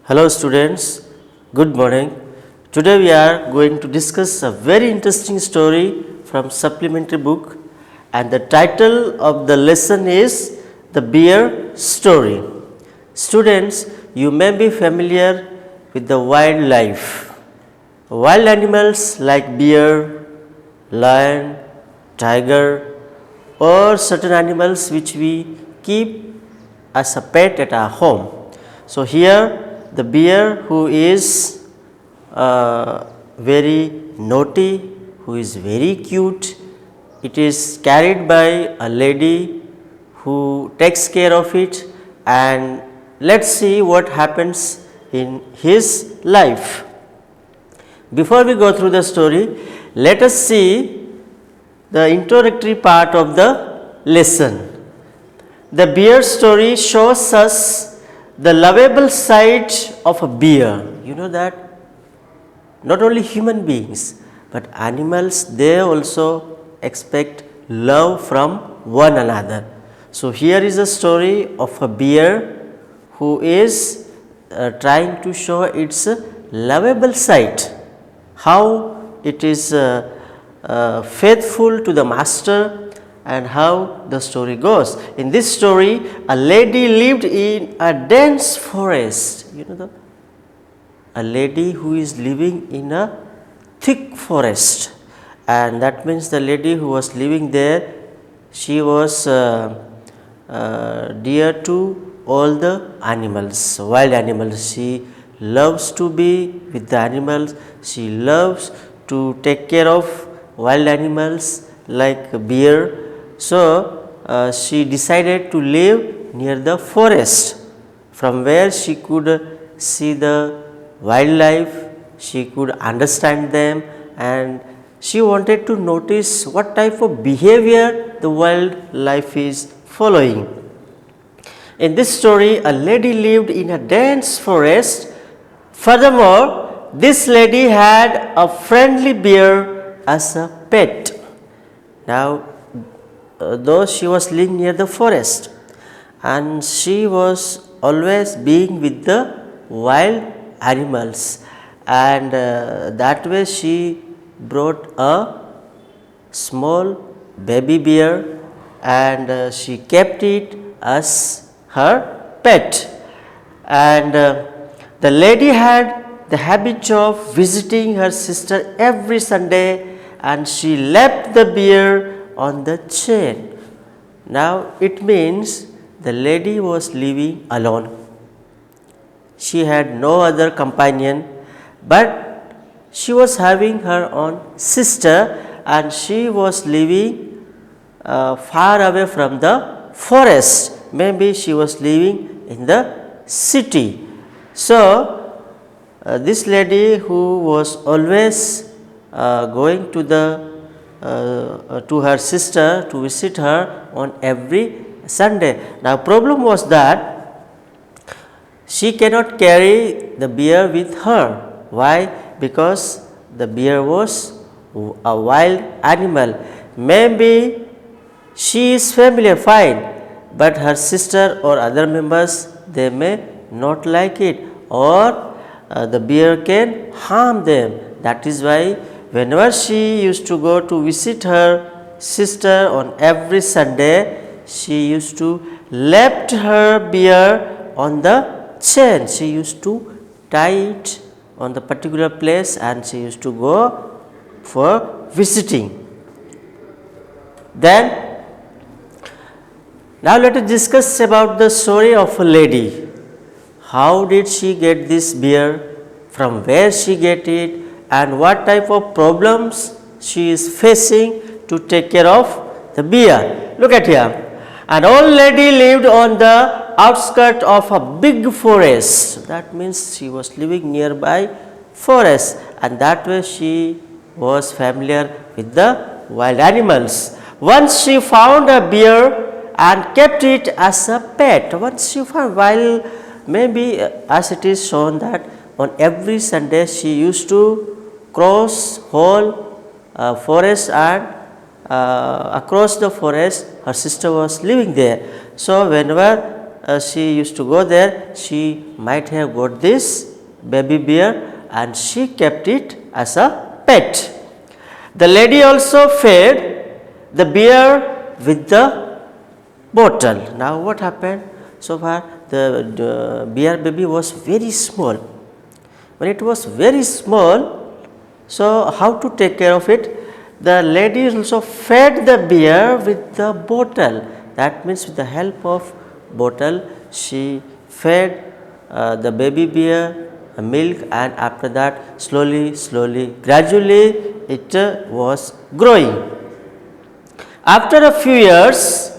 Hello students, good morning. Today we are going to discuss a very interesting story from supplementary book and the title of the lesson is The Bear Story. Students, you may be familiar with the wildlife. Wild animals like bear, lion, tiger or certain animals which we keep as a pet at our home. So, here the bear who is very naughty, who is very cute, it is carried by a lady who takes care of it, and let us see what happens in his life. Before we go through the story, let us see the introductory part of the lesson. The bear story shows us the lovable side of a bear. You know that not only human beings, but animals, they also expect love from one another. So, here is a story of a bear who is trying to show its lovable side, how it is faithful to the master and how the story goes. In this story, a lady lived in a dense forest. You know, a lady who is living in a thick forest, and that means the lady who was living there, she was dear to all the animals, wild animals. She loves to be with the animals, she loves to take care of wild animals like bear. So, she decided to live near the forest, from where she could see the wildlife, she could understand them, and she wanted to notice what type of behavior the wildlife is following. In this story, a lady lived in a dense forest. Furthermore, this lady had a friendly bear as a pet. Now, though she was living near the forest and she was always being with the wild animals, and that way she brought a small baby bear and she kept it as her pet. And the lady had the habit of visiting her sister every Sunday, and she left the bear on the chain. Now, it means the lady was living alone. She had no other companion, but she was having her own sister, and she was living far away from the forest. Maybe she was living in the city. So, this lady who was always going to the to her sister to visit her on every Sunday. Now, problem was that she cannot carry the bear with her. Why? Because the bear was a wild animal. Maybe she is familiar, fine, but her sister or other members, they may not like it, or the bear can harm them. That is why whenever she used to go to visit her sister on every Sunday, she used to left her bear on the chain. She used to tie it on the particular place and she used to go for visiting. Then, now let us discuss about the story of a lady. How did she get this bear? From where she get it? And what type of problems she is facing to take care of the bear. Look at here. An old lady lived on the outskirts of a big forest. That means she was living nearby forest, and that way she was familiar with the wild animals. Once she found a bear and kept it as a pet. Once she found, while maybe as it is shown that on every Sunday she used to cross whole forest, and across the forest her sister was living there. So, whenever she used to go there, she might have got this baby bear and she kept it as a pet. The lady also fed the bear with the bottle. Now what happened? So far the bear baby was very small. When it was very small, so how to take care of it? The lady also fed the bear with the bottle. That means with the help of bottle she fed the baby bear milk, and after that slowly gradually it was growing. After a few years,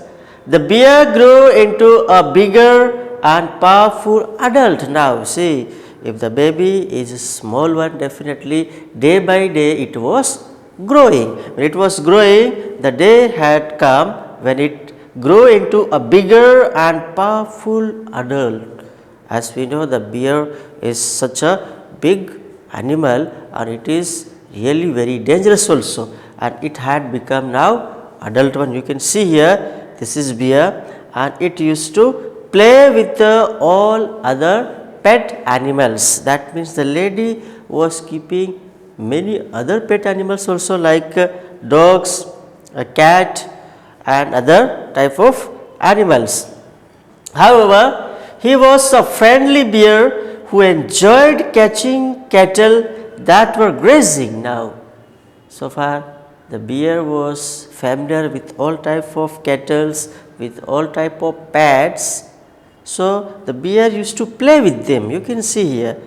the bear grew into a bigger and powerful adult. Now see, if the baby is a small one, definitely day by day it was growing. When it was growing, the day had come when it grew into a bigger and powerful adult. As we know, the bear is such a big animal and it is really very dangerous also, and it had become now adult one. You can see here, this is bear and it used to play with all other pet animals. That means the lady was keeping many other pet animals also, like dogs, a cat and other type of animals. However, he was a friendly bear who enjoyed catching cattle that were grazing. Now, so far the bear was familiar with all type of cattle, with all type of pets. So, the bear used to play with them. You can see here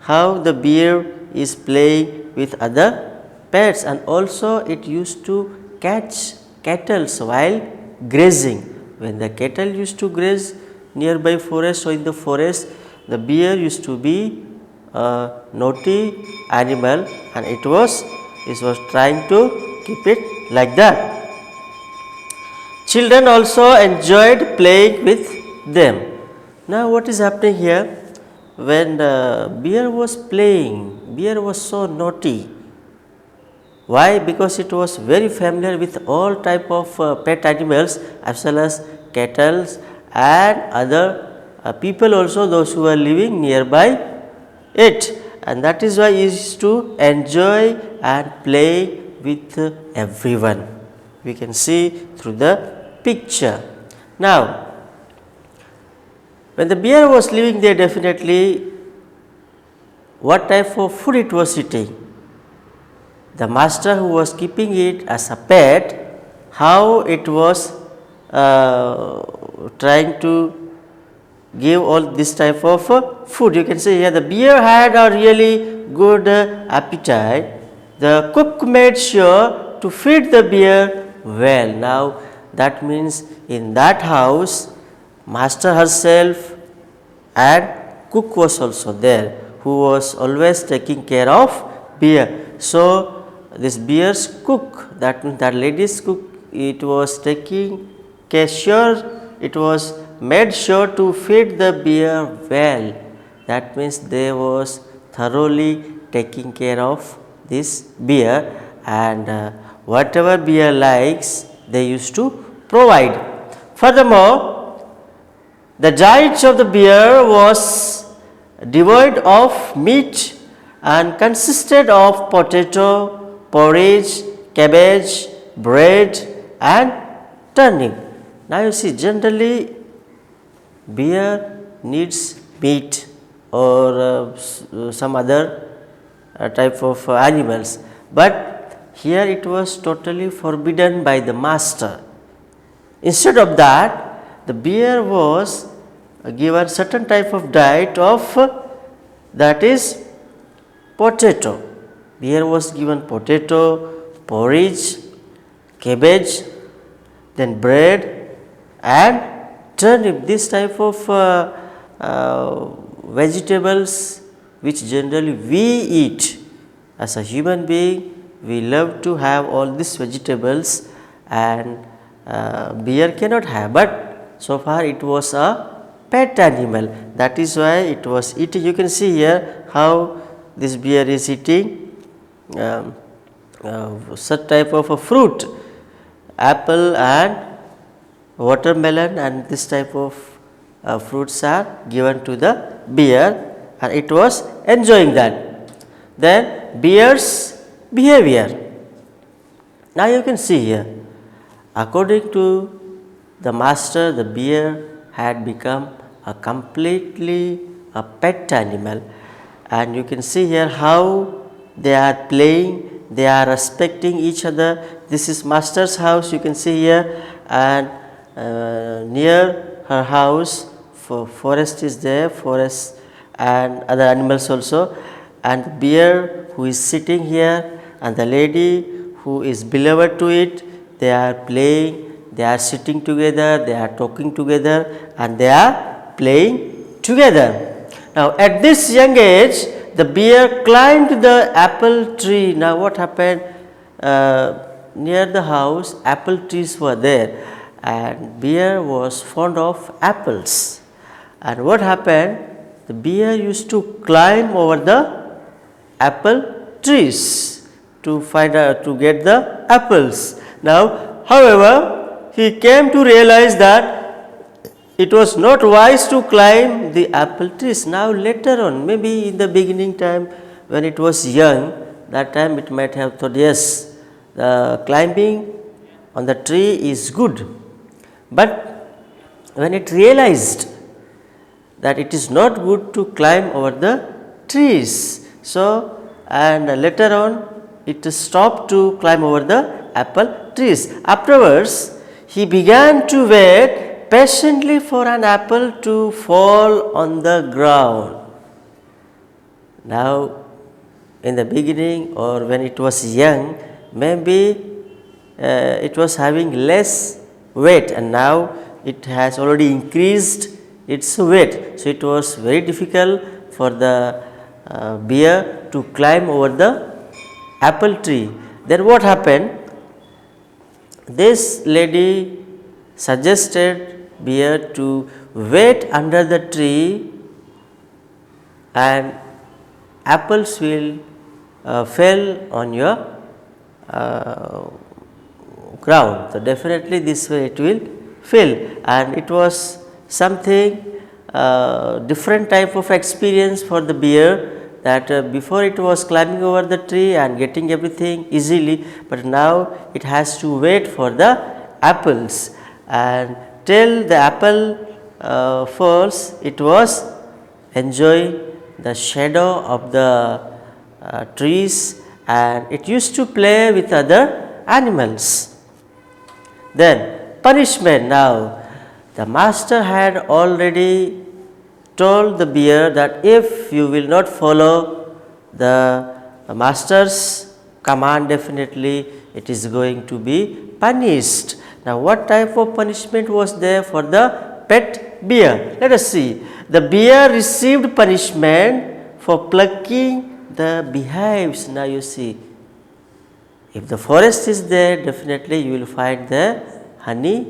how the bear is playing with other pets, and also it used to catch cattle while grazing. When the cattle used to graze nearby forest or in the forest, the bear used to be a naughty animal and it was trying to keep it like that. Children also enjoyed playing with them. Now what is happening here? When the bear was playing, bear was so naughty. Why? Because it was very familiar with all type of pet animals as well as cattle and other people also, those who are living nearby it, and that is why it used to enjoy and play with everyone. We can see through the picture. Now, when the bear was living there, definitely what type of food it was eating? The master who was keeping it as a pet, how it was trying to give all this type of food. You can see here the bear had a really good appetite. The cook made sure to feed the bear well. Now that means in that house, master herself and cook was also there, who was always taking care of bear. So this bear's cook, that means that lady's cook, it was taking care, it was made sure to feed the bear well. That means they was thoroughly taking care of this bear, and whatever bear likes they used to provide. Furthermore, the diet of the bear was devoid of meat and consisted of potato, porridge, cabbage, bread and turnip. Now you see, generally bear needs meat or some other type of animals, but here it was totally forbidden by the master. Instead of that, the bear was given certain type of diet of that is potato. Bear was given potato, porridge, cabbage, then bread and turnip. This type of vegetables which generally we eat as a human being, we love to have all these vegetables, and bear cannot have, but so far it was a pet animal, that is why it was eating. You can see here how this bear is eating such type of a fruit, apple and watermelon and this type of fruits are given to the bear, and it was enjoying that. Then bear's behavior. Now you can see here, according to the master, the bear had become a completely a pet animal, and you can see here how they are playing, they are respecting each other. This is master's house, you can see here, and near her house forest is there, forest and other animals also, and the bear who is sitting here and the lady who is beloved to it, they are playing, they are sitting together, they are talking together, and they are playing together. Now at this young age, the bear climbed the apple tree. Now what happened? Near the house, apple trees were there, and bear was fond of apples. And what happened? The bear used to climb over the apple trees to find out, to get the apples. Now, however, he came to realize that it was not wise to climb the apple trees. Now later on, maybe in the beginning time when it was young, that time it might have thought, yes, the climbing on the tree is good. But when it realized that it is not good to climb over the trees, so and later on it stopped to climb over the apple trees. Afterwards, he began to wait patiently for an apple to fall on the ground. Now, in the beginning or when it was young, maybe it was having less weight, and now it has already increased its weight. So, it was very difficult for the bear to climb over the apple tree. Then what happened? This lady suggested bear to wait under the tree, and apples will fall on your ground. So definitely this way it will fall, and it was something different type of experience for the bear, that before it was climbing over the tree and getting everything easily, but now it has to wait for the apples, and till the apple falls, it was enjoying the shadow of the trees, and it used to play with other animals. Then punishment. Now the master had already told the bear that if you will not follow the master's command, definitely it is going to be punished. Now what type of punishment was there for the pet bear? Let us see. The bear received punishment for plucking the beehives. Now you see, if the forest is there, definitely you will find the honey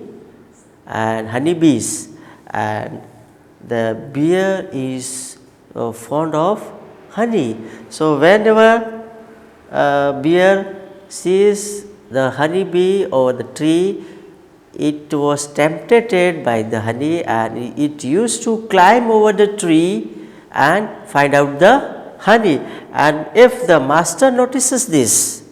and honeybees, and the bear is fond of honey. So whenever bear sees the honeybee over the tree, it was tempted by the honey, and it used to climb over the tree and find out the honey. And if the master notices this,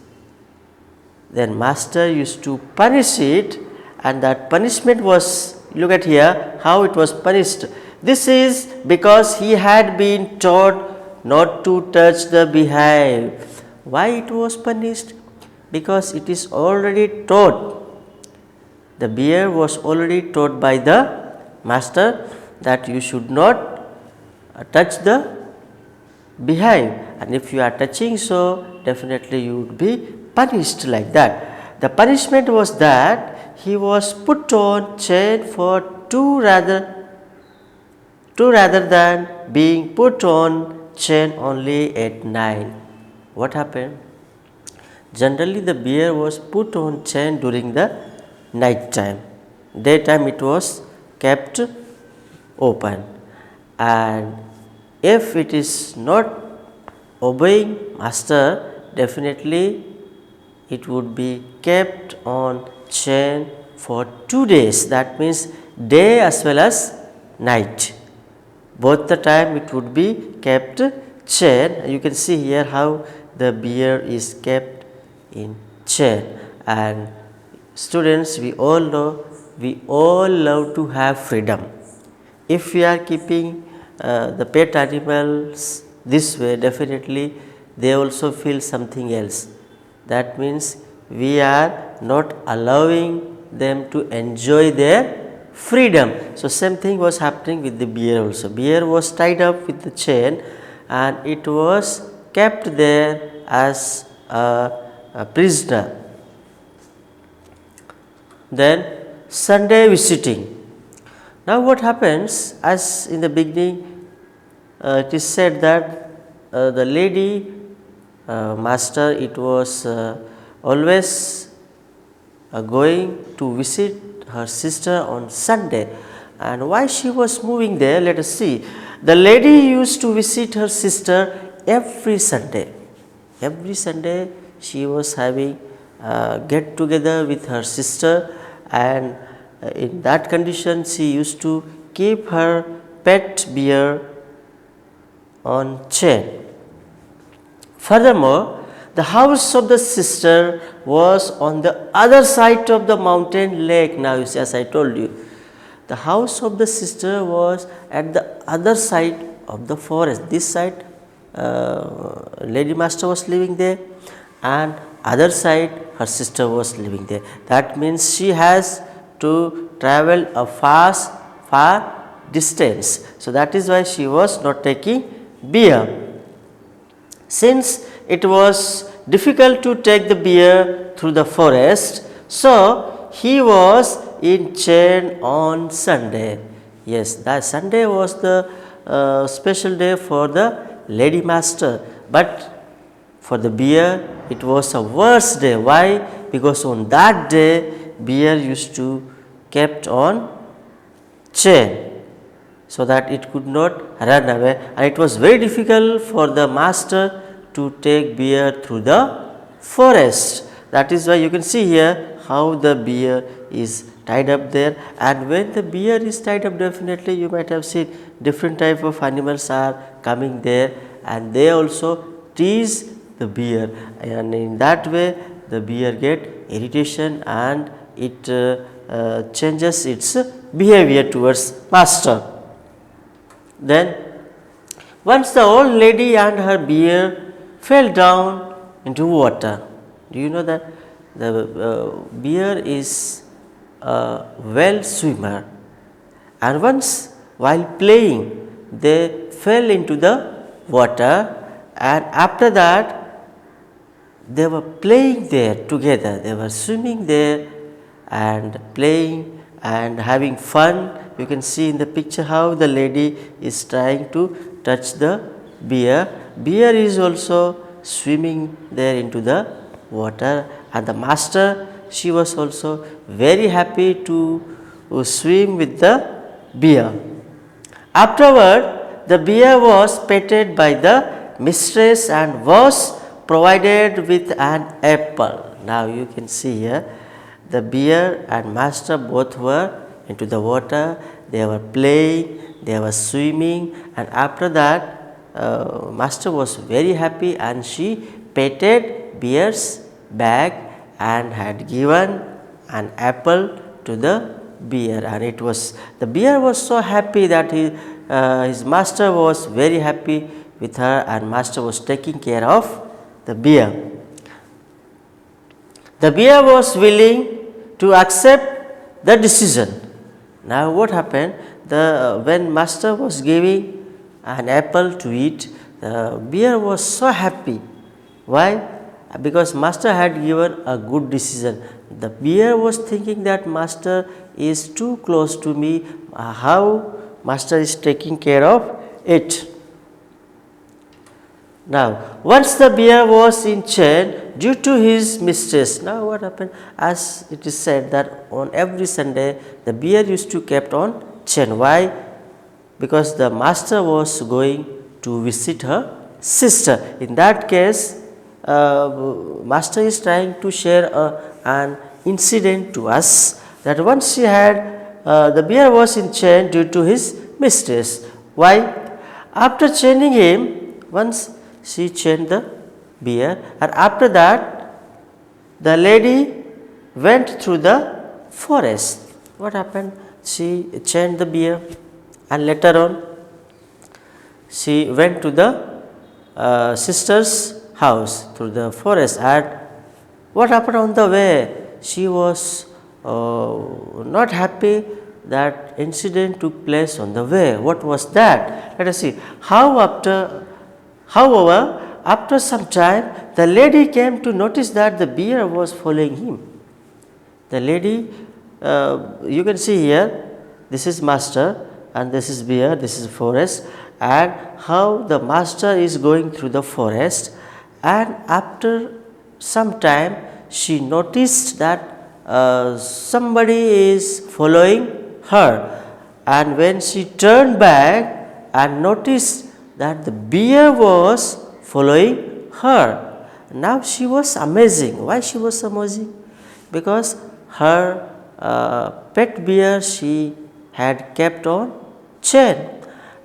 then master used to punish it, and that punishment was, look at here how it was punished. This is because he had been taught not to touch the beehive. Why it was punished? Because it is already taught. The bear was already taught by the master that you should not touch the beehive, and if you are touching, so definitely you would be punished like that. The punishment was that he was put on chain for two rather than being put on chain only at night. What happened? Generally the bear was put on chain during the night time. Daytime it was kept open, and if it is not obeying master, definitely it would be kept on chain for 2 days. That means day as well as night. Both the time it would be kept chain. You can see here how the bear is kept in chain. And students, we all know, we all love to have freedom. If we are keeping the pet animals this way, definitely they also feel something else. That means we are not allowing them to enjoy their freedom. So, same thing was happening with the bear also. Bear was tied up with the chain and it was kept there as a prisoner. Then Sunday visiting. Now what happens, as in the beginning it is said that the lady master, it was always going to visit her sister on Sunday. And why she was moving there, let us see. The lady used to visit her sister every Sunday. Every Sunday she was having get together with her sister, and in that condition she used to keep her pet bear on chain. Furthermore, the house of the sister was on the other side of the mountain lake. Now, you see, as I told you, the house of the sister was at the other side of the forest. This side, lady master was living there, and other side her sister was living there. That means she has to travel a far distance. So, that is why she was not taking bear. Since it was difficult to take the bear through the forest, so he was in chain on Sunday. Yes, that Sunday was the special day for the lady master, but for the bear it was a worse day. Why? Because on that day bear used to kept on chain, so that it could not run away, and it was very difficult for the master to take bear through the forest. That is why you can see here how the bear is tied up there, and when the bear is tied up, definitely you might have seen different type of animals are coming there, and they also tease the bear, and in that way the bear get irritation and it changes its behavior towards master. Then once the old lady and her bear fell down into water. Do you know that the bear is a well swimmer, and once while playing they fell into the water, and after that they were playing there together. They were swimming there and playing and having fun. You can see in the picture how the lady is trying to touch the bear. Bear is also swimming there into the water, and the master, she was also very happy to swim with the bear. Afterward, the bear was petted by the mistress and was provided with an apple. Now you can see here the bear and master both were into the water, they were playing, they were swimming, and after that master was very happy and she petted bear's back and had given an apple to the bear, and it was, the bear was so happy that his master was very happy with her, and master was taking care of the bear. The bear was willing to accept the decision. Now what happened, when master was giving an apple to eat, the bear was so happy. Why? Because master had given a good decision. The bear was thinking that master is too close to me, how master is taking care of it. Now once the bear was in chain due to his mistress. Now what happened, as it is said that on every Sunday the bear used to kept on chain. Why? Because the master was going to visit her sister. In that case, master is trying to share an incident to us, that once she had the bear was in chain due to his mistress. Why? After chaining him, once she chained the bear, and after that the lady went through the forest. What happened? She chained the bear, and later on she went to the sister's house through the forest. And what happened on the way? She was not happy that incident took place on the way. What was that? Let us see. However, after some time, the lady came to notice that the bear was following him. The lady, you can see here, this is master and this is bear, this is forest, and how the master is going through the forest, and after some time she noticed that somebody is following her, and when she turned back and noticed that the bear was following her, now she was amazing. Why she was amazing? Because her pet bear she had kept on chain,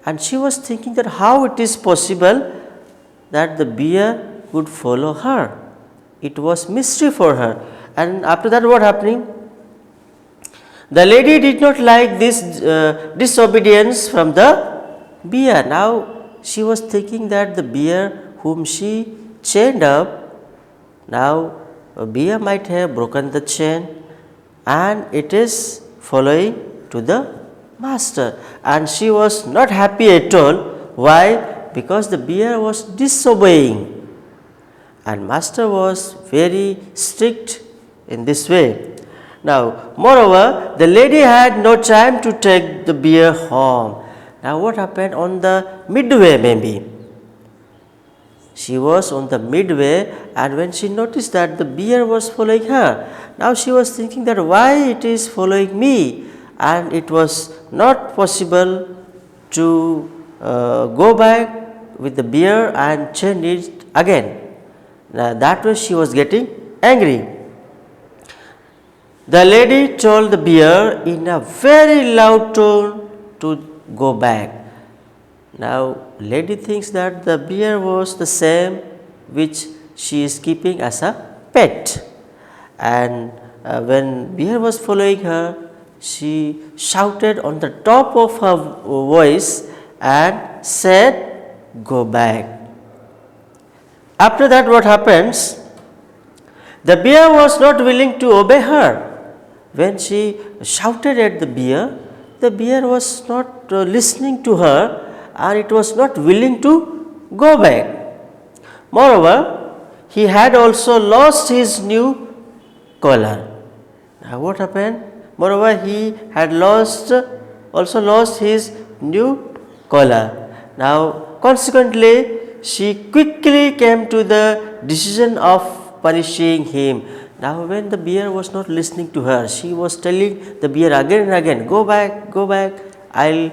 and she was thinking that how it is possible that the bear would follow her. It was mystery for her. And after that, what happening? The lady did not like this disobedience from the bear. Now she was thinking that the bear whom she chained up, now a bear might have broken the chain and it is following to the master, and she was not happy at all. Why? Because the bear was disobeying, and master was very strict in this way. Now, moreover, the lady had no time to take the bear home. Now, what happened on the midway? Maybe she was on the midway, and when she noticed that the bear was following her, now she was thinking that why it is following me, and it was not possible to go back with the bear and chain it again. Now, that way she was getting angry. The lady told the bear in a very loud tone to go back. Now, lady thinks that the bear was the same which she is keeping as a pet, and when bear was following her, she shouted on the top of her voice and said, "Go back." After that, what happens? The bear was not willing to obey her. When she shouted at the bear was not listening to her, and it was not willing to go back. Moreover, he had also lost his new collar. Now, what happened? Moreover, he had also lost his new collar. Now, consequently, she quickly came to the decision of punishing him. Now, when the bear was not listening to her, she was telling the bear again and again, "Go back, go back, I'll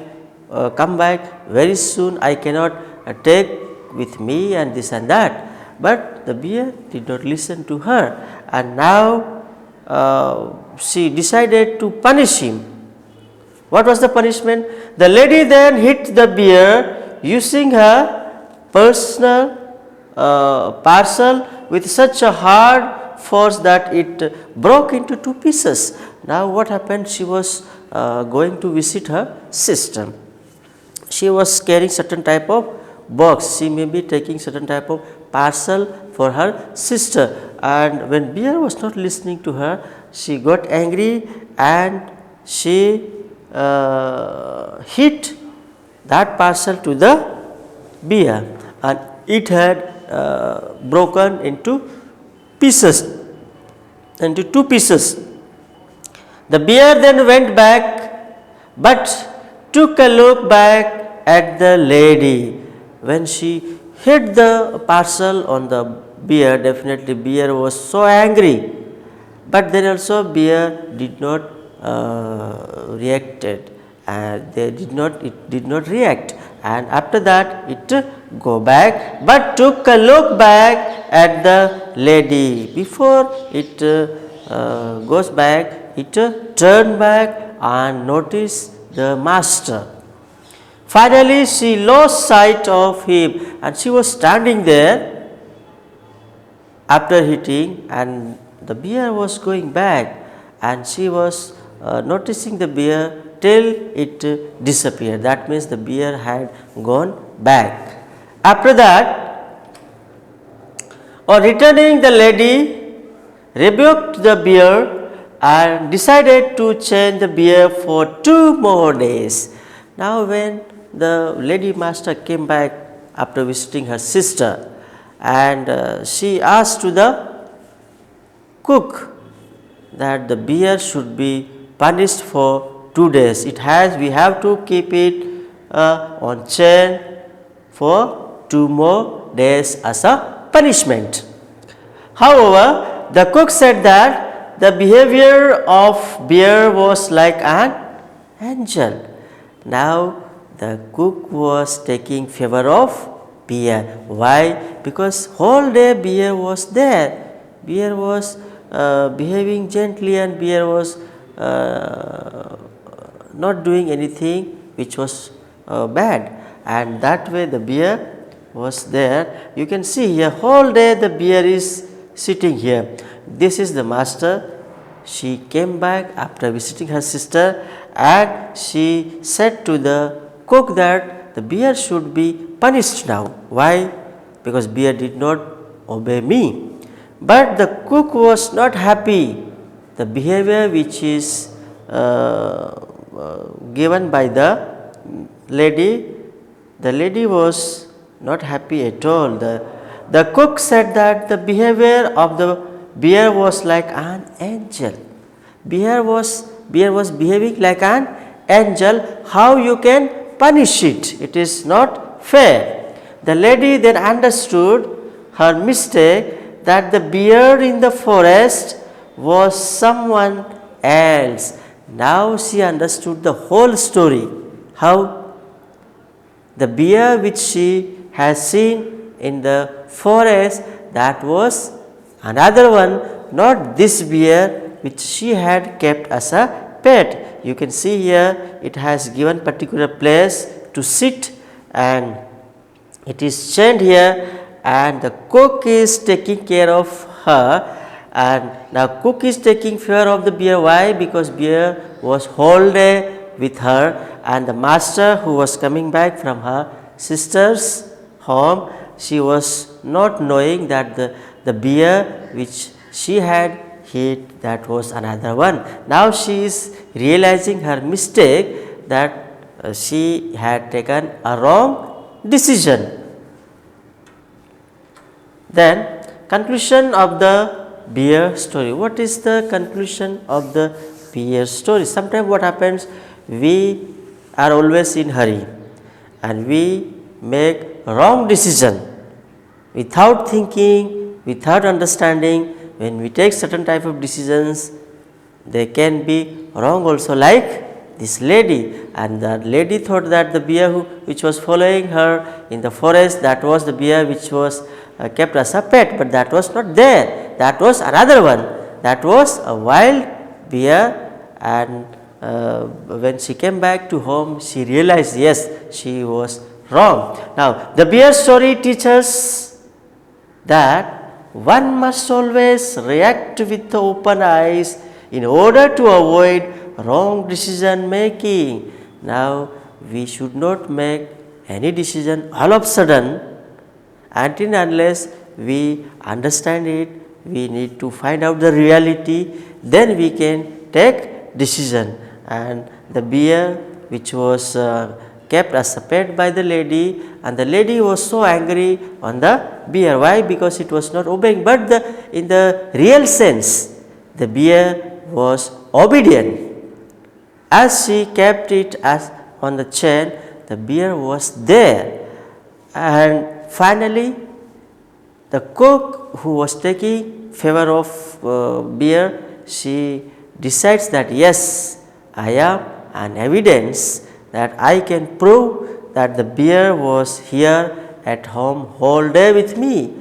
come back very soon, I cannot take with me," and this and that. But the bear did not listen to her, and now she decided to punish him. What was the punishment? The lady then hit the bear using her personal parcel with such a hard force that it broke into two pieces. Now, what happened? She was going to visit her sister. She was carrying certain type of box. She may be taking certain type of parcel for her sister, and when bear was not listening to her, she got angry and she hit that parcel to the bear, and it had broken into pieces, into two pieces. The bear then went back, but took a look back at the lady. When she hit the parcel on the bear, definitely bear was so angry, but then also bear did not reacted, and it did not react, and after that it go back, but took a look back at the lady. Before it goes back, it turned back and noticed the master. Finally, she lost sight of him and she was standing there after eating, and the bear was going back, and she was noticing the bear till it disappeared. That means the bear had gone back. After that, on returning, the lady rebuked the bear and decided to chain the bear for 2 more days. Now, when the lady master came back after visiting her sister, and she asked to the cook that the bear should be punished for 2 days. We have to keep it on chain for 2 more days as a punishment. However, the cook said that the behavior of bear was like an angel. Now the cook was taking favor of bear. Why? Because whole day bear was there. Bear was behaving gently, and bear was not doing anything which was bad, and that way the bear was there. You can see here whole day the bear is sitting here. This is the master. She came back after visiting her sister, and she said to the cook that the bear should be punished now. Why? Because bear did not obey me. But the cook was not happy. The behavior which is given by the lady was not happy at all. The cook said that the behavior of the bear was like an angel. Bear was behaving like an angel. How you can punish it? It is not fair. The lady then understood her mistake, that the bear in the forest was someone else. Now she understood the whole story. How the bear which she has seen in the forest, that was another one, not this bear which she had kept as a pet. You can see here it has given particular place to sit, and it is chained here, and the cook is taking care of her. And now cook is taking care of the bear. Why? Because bear was whole day with her, and the master who was coming back from her sister's home, she was not knowing that the bear which she had hit, that was another one. Now she is realizing her mistake, that she had taken a wrong decision. Then conclusion of the bear story. What is the conclusion of the bear story? Sometimes what happens, we are always in hurry and we make wrong decision without thinking, without understanding. When we take certain type of decisions, they can be wrong also, like this lady. And the lady thought that the bear which was following her in the forest, that was the bear which was kept as a pet, but that was not there. That was another one. That was a wild bear, and when she came back to home, she realized, yes, she was wrong. Now the bear story teaches that one must always react with the open eyes in order to avoid wrong decision making. Now we should not make any decision all of a sudden, until and unless we understand it. We need to find out the reality, then we can take decision. And the bear which was kept as a pet by the lady, and the lady was so angry on the bear. Why? Because it was not obeying. But in the real sense, the bear was obedient. As she kept it as on the chain, the bear was there. And finally, the cook who was taking favor of bear, she decides that, yes, I am an evidence that I can prove that the bear was here at home whole day with me,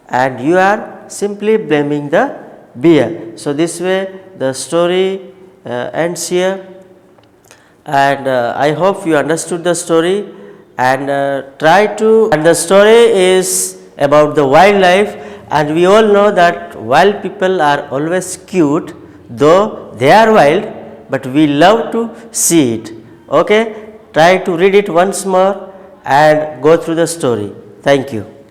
and you are simply blaming the bear. So this way the story ends here. and I hope you understood the story and try to. And the story is about the wildlife, and we all know that wild people are always cute, though they are wild, but we love to see it. Okay, try to read it once more and go through the story. Thank you.